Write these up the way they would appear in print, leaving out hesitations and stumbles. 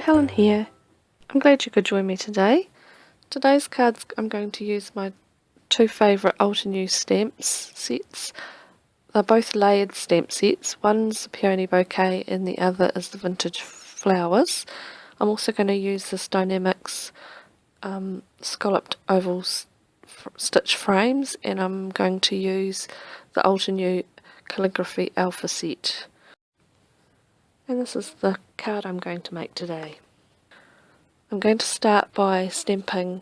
Helen here. I'm glad you could join me today. Today's cards I'm going to use my two favourite Alter New stamps sets. They're both layered stamp sets. One's the Peony Bouquet and the other is the Vintage Flowers. I'm also going to use this Dynamics scalloped oval stitch frames, and I'm going to use the Alter New Calligraphy Alpha set. And this is the card I'm going to make today. I'm going to start by stamping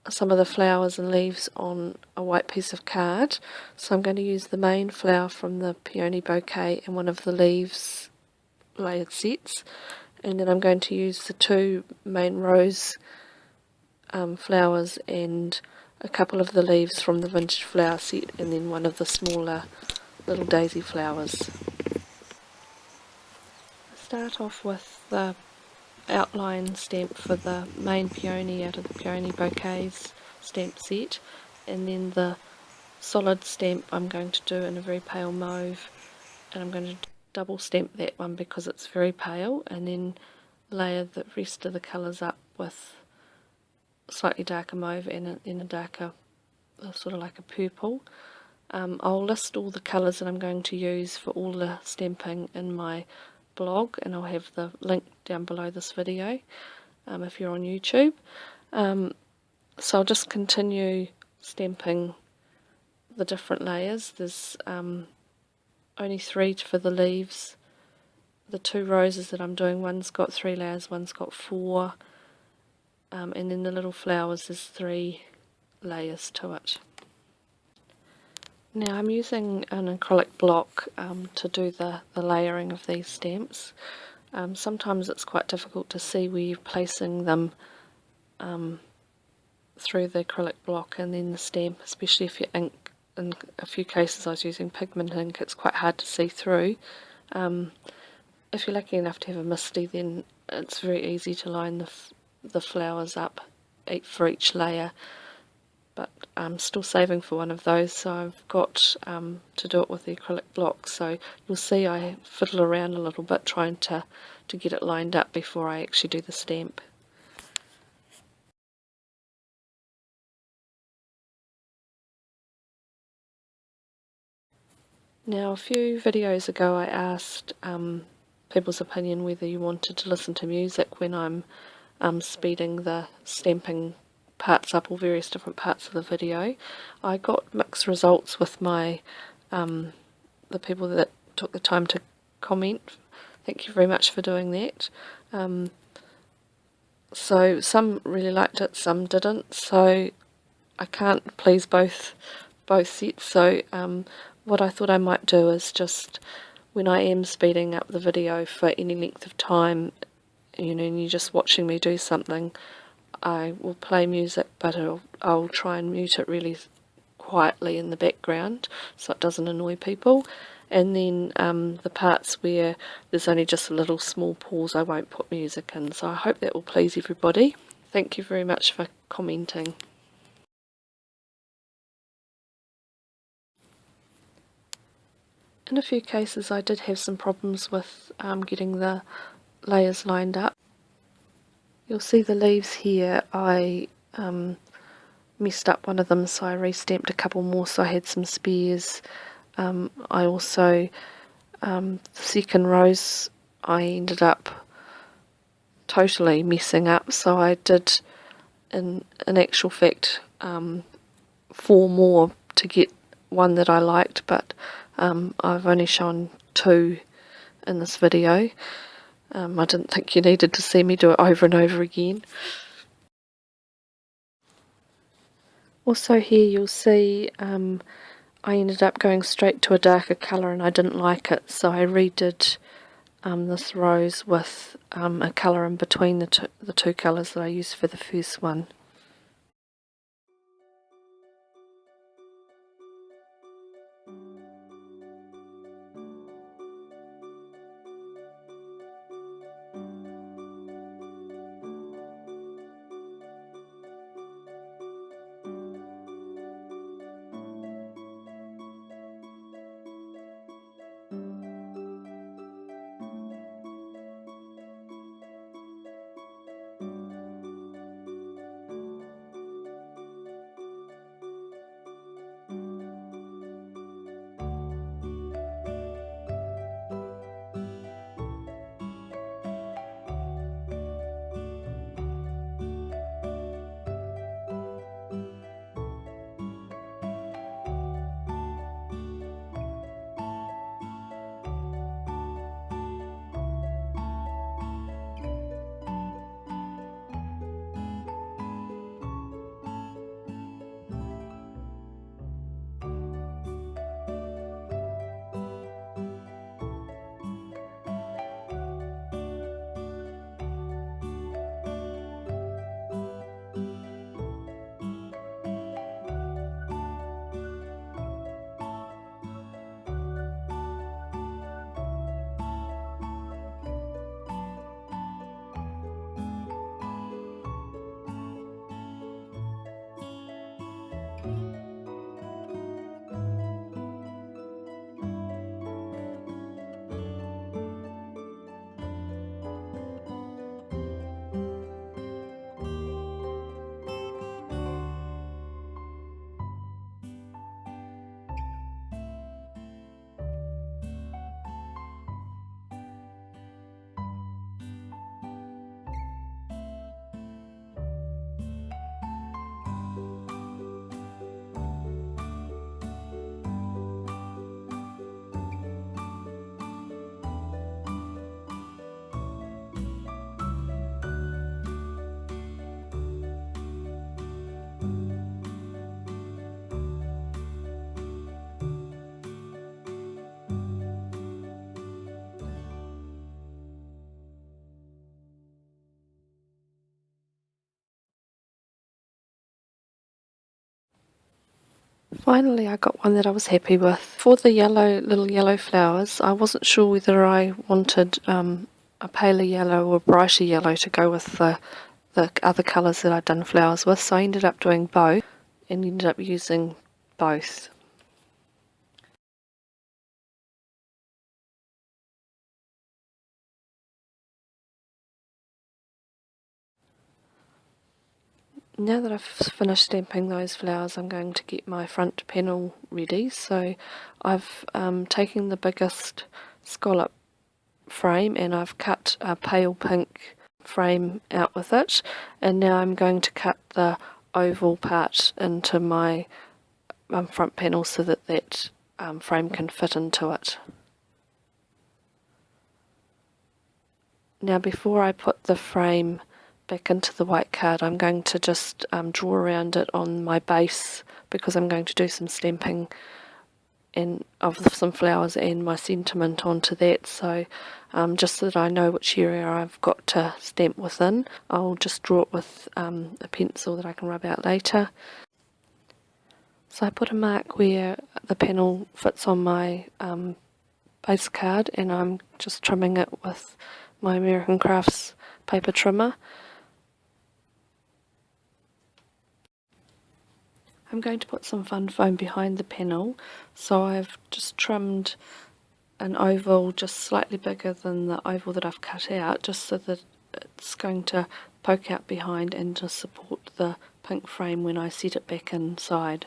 some of the flowers and leaves on a white piece of card. So I'm going to use the main flower from the Peony Bouquet and one of the leaves layered sets, and then I'm going to use the two main rose flowers and a couple of the leaves from the Vintage Flower set, and then one of the smaller little daisy flowers. Start off with the outline stamp for the main peony out of the Peony Bouquets stamp set, and then the solid stamp I'm going to do in a very pale mauve, and I'm going to double stamp that one because it's very pale, and then layer the rest of the colours up with slightly darker mauve and then a darker sort of like a purple. I'll list all the colours that I'm going to use for all the stamping in my blog, and I'll have the link down below this video if you're on YouTube. So I'll just continue stamping the different layers. There's only 3 for the leaves. The 2 roses that I'm doing, one's got 3 layers, one's got 4, and then the little flowers, there's 3 layers to it. Now I'm using an acrylic block to do the layering of these stamps. Sometimes it's quite difficult to see where you're placing them through the acrylic block and then the stamp, especially if your ink, in a few cases I was using pigment ink, it's quite hard to see through. If you're lucky enough to have a MISTI, then it's very easy to line the flowers up for each layer. But I'm still saving for one of those, so I've got to do it with the acrylic block. So you'll see I fiddle around a little bit trying to get it lined up before I actually do the stamp. Now a few videos ago I asked people's opinion whether you wanted to listen to music when I'm speeding the stamping parts up, or various different parts of the video. I got mixed results with my the people that took the time to comment. Thank you very much for doing that. So some really liked it, some didn't, so I can't please both sets. So what I thought I might do is just, when I am speeding up the video for any length of time, you know, and you're just watching me do something, I will play music, but I'll try and mute it really quietly in the background so it doesn't annoy people. And then the parts where there's only just a little small pause, I won't put music in. So I hope that will please everybody. Thank you very much for commenting. In a few cases I did have some problems with getting the layers lined up. You'll see the leaves here, I messed up one of them, so I re-stamped a couple more so I had some spares. I also, the second rose I ended up totally messing up, so I did in actual fact 4 more to get one that I liked, but I've only shown 2 in this video. I didn't think you needed to see me do it over and over again. Also here you'll see I ended up going straight to a darker colour and I didn't like it, so I redid this rose with a colour in between the two colours that I used for the first one. Finally I got one that I was happy with. For the little yellow flowers, I wasn't sure whether I wanted a paler yellow or brighter yellow to go with the other colours that I'd done flowers with, so I ended up doing both and ended up using both. Now that I've finished stamping those flowers, I'm going to get my front panel ready. So I've taken the biggest scallop frame and I've cut a pale pink frame out with it, and now I'm going to cut the oval part into my front panel so that frame can fit into it. Now before I put the frame back into the white card, I'm going to just draw around it on my base, because I'm going to do some stamping of some flowers and my sentiment onto that. So just so that I know which area I've got to stamp within, I'll just draw it with a pencil that I can rub out later. So I put a mark where the panel fits on my base card, and I'm just trimming it with my American Crafts paper trimmer. I'm going to put some fun foam behind the panel, so I've just trimmed an oval just slightly bigger than the oval that I've cut out, just so that it's going to poke out behind and to support the pink frame when I set it back inside.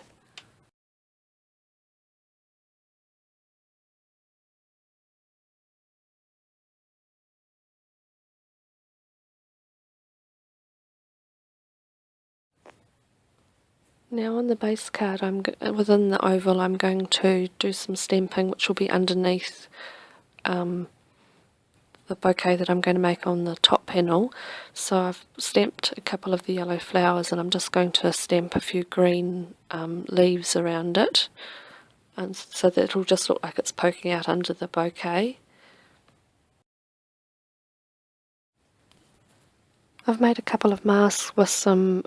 Now on the base card, within the oval, I'm going to do some stamping which will be underneath the bouquet that I'm going to make on the top panel. So I've stamped a couple of the yellow flowers, and I'm just going to stamp a few green leaves around it, and so that it'll just look like it's poking out under the bouquet. I've made a couple of masks with some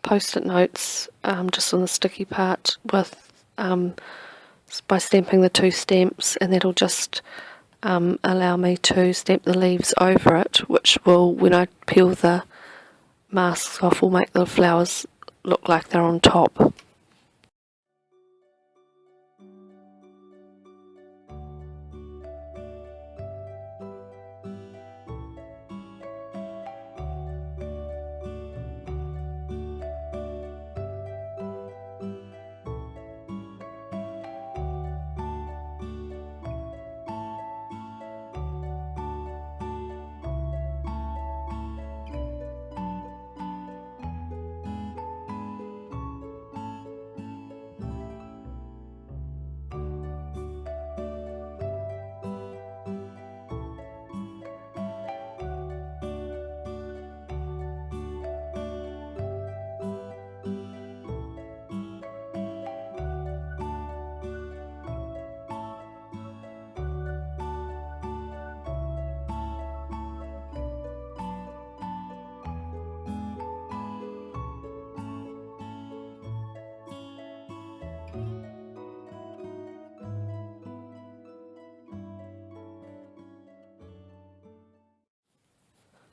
post-it notes just on the sticky part by stamping the two stamps, and that'll just allow me to stamp the leaves over it, which will, when I peel the masks off, will make the flowers look like they're on top.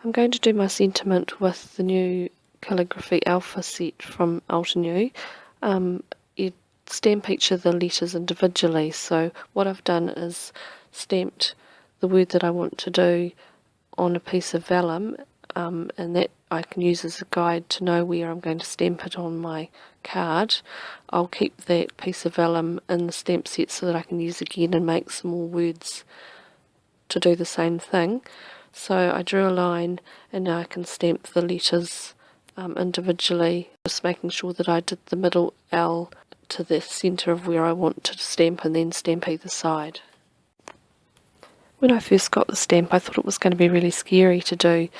I'm going to do my sentiment with the new calligraphy alpha set from Altenew. You stamp each of the letters individually, so what I've done is stamped the word that I want to do on a piece of vellum, and that I can use as a guide to know where I'm going to stamp it on my card. I'll keep that piece of vellum in the stamp set so that I can use again and make some more words to do the same thing. So I drew a line, and now I can stamp the letters individually, just making sure that I did the middle L to the centre of where I want to stamp, and then stamp either side. When I first got the stamp, I thought it was going to be really scary to do,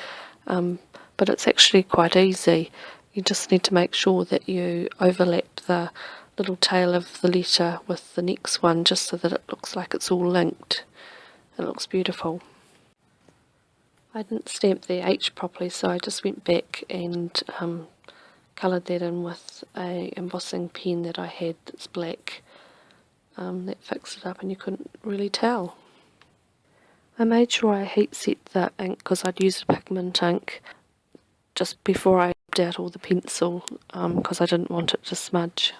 but it's actually quite easy. You just need to make sure that you overlap the little tail of the letter with the next one, just so that it looks like it's all linked. It looks beautiful. I didn't stamp the H properly, so I just went back and coloured that in with a embossing pen that I had that's black. That fixed it up and you couldn't really tell. I made sure I heat set the ink because I'd used a pigment ink just before I rubbed out all the pencil because I didn't want it to smudge.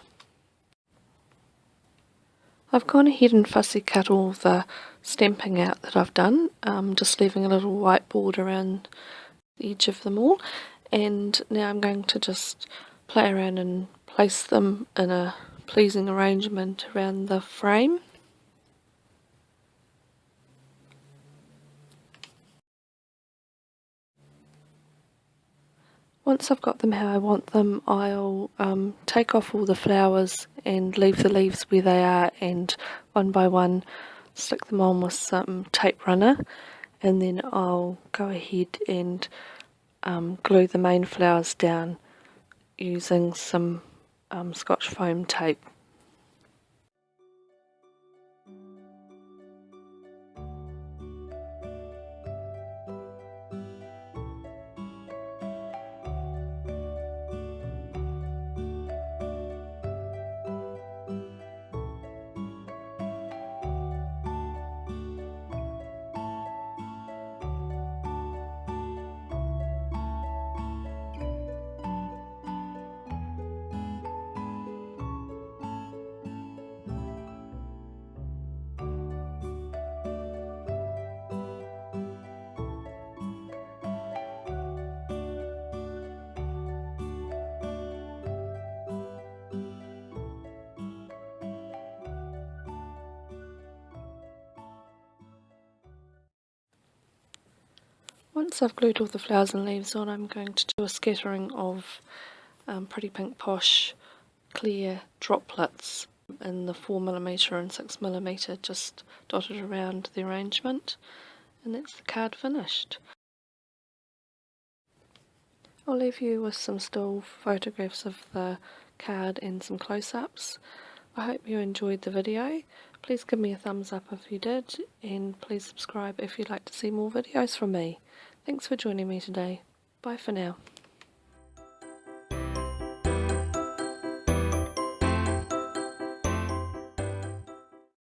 I've gone ahead and fussy cut all the stamping out that I've done, just leaving a little white border around the edge of them all, and now I'm going to just play around and place them in a pleasing arrangement around the frame. Once I've got them how I want them, I'll take off all the flowers and leave the leaves where they are, and one by one stick them on with some tape runner, and then I'll go ahead and glue the main flowers down using some Scotch foam tape. Once I've glued all the flowers and leaves on, I'm going to do a scattering of Pretty Pink Posh clear droplets in the 4mm and 6mm, just dotted around the arrangement, and that's the card finished. I'll leave you with some still photographs of the card and some close-ups. I hope you enjoyed the video. Please give me a thumbs up if you did, and please subscribe if you'd like to see more videos from me. Thanks for joining me today. Bye for now.